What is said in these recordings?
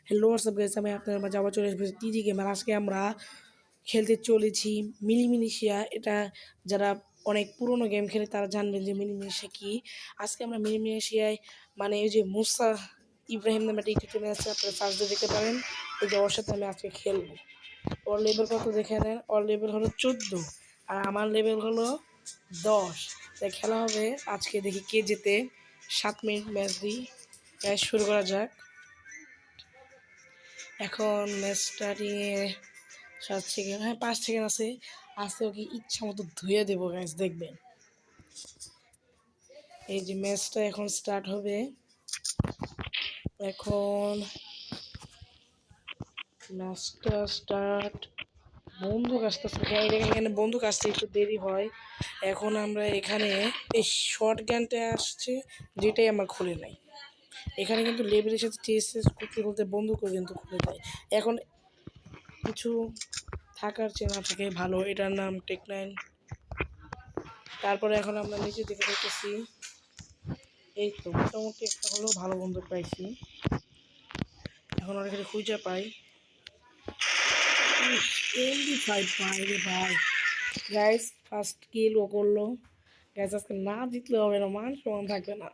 Hello WhatsApp guys, আমি আপনার মাঝে আবার চলে এসেছি টিজি গেমার। আজকে আমরা খেলতে চলেছি মিনিমিনিশিয়া। এটা যারা অনেক পুরনো গেম খেলে তারা জানবেন যে মিনিমিনিশিয়া কি। আজকে আমরা মিনিমিনিশিয়ায় মানে এই যে মুসা ইব্রাহিম নামে একটা ইউটিউব চ্যানেল আছে, আপনারা সার্চ দিয়ে দেখতে পারেন। এই যে ওর সাথে আমি আজকে খেলবো। ওর লেভেল কত দেখে নেন, ওর লেভেল হলো 14 আর আমার লেভেল হলো 10। তাই খেলা হবে আজকে, দেখি কে জেতে। 7 মিনিট ম্যাচ দিই, ম্যাচ শুরু করা যাক। এখন ম্যাচটা নিয়ে 7 সেকেন্ড, হ্যাঁ 5 সেকেন্ড আছে। আজকে ওকে ইচ্ছা মতো ধুয়ে দেবো গাইস, দেখবেন। এই যে ম্যাচটা এখন স্টার্ট হবে। এখন ম্যাচটা স্টার্ট, বন্দুক আসতেছে, এখানে বন্দুক আসতে একটু দেরি হয়। এখন আমরা এখানে এই শর্ট গানটা আসছে, যেটাই আমার খুলে নাই। এখানে কিন্তু লেভেলের সাথে টিএসএস করতে করতে বন্দুকও কিন্তু খুলে দেয়। এখন কিছু থাকার চেনা থাকে ভালো, এটার নাম টেক9। তারপরে এখন আমরা নিচে দিকে দেখতেছি, এই তো মোটামুটি একটা হলেও ভালো বন্দুক পাইছি। এখন অনেক খুঁজে পাই, MP5 পাই রে ভাই। গাইস ফার্স্ট কিল ও করলো। গাইস আজকে না জিতলে হবে না, মান সমান থাকবে না।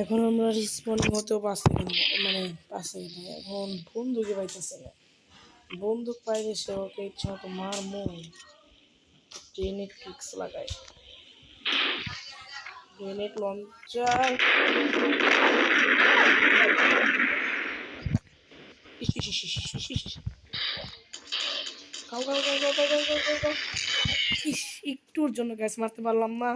এখন আমরা রিসপন্ডিং হতেও 5 সেকেন্ড, মানে 5 সেকেন্ড। এখন বন্দুকে পাইতেছে না, বন্দুক পাইলে সে ওকে ইচ্ছা মতো মারমো। গ্রেনেড কিক্স লাগাই, গ্রেনেড লঞ্চার। একটুর জন্য গ্যাস মারতে পারলাম না।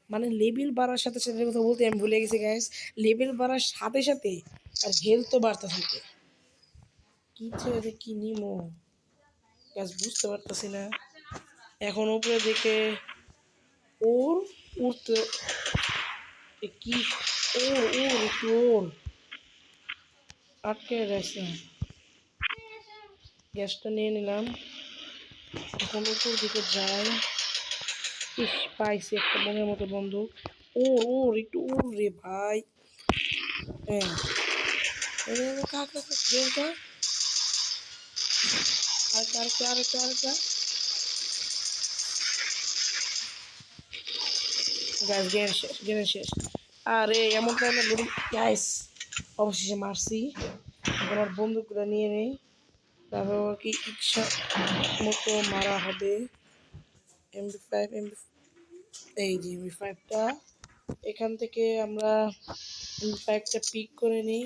মানে লেভেল বাড়ার সাথে সাথে কথা বলতে আমি ভুলে গেছি গ্যাস, লেভেল বাড়ার সাথে সাথে আর হেলথ তো বাড়তে থাকে। কি ছেড়ে কি নিমো গ্যাস বুঝতে পারতেছি না। এখন উপরে দেখে ওর উঠতে কি, ওর ওর একটু ওর আটকে গেছে। গ্যাসটা নিয়ে নিলাম, এখন উপর দিকে যাই। পাইছি একটা বোনের মতো বন্দুক। ওর ওর একটু ওর রে ভাই। হ্যাঁ আরেকটা আরেকটা আরেকটা আরেকটা গ্যাস, গেম শেষ, গেমের শেষ। আরে এমন টাইমে লোডিং গ্যাস, অবশেষে মারছি। এখন আর বন্দুকগুলো নিয়ে নেই, তারপর কি ইচ্ছা মতো মারা হবে। MP5 এই যে MP5টা, এখান থেকে আমরা MP5টা পিক করে নিই।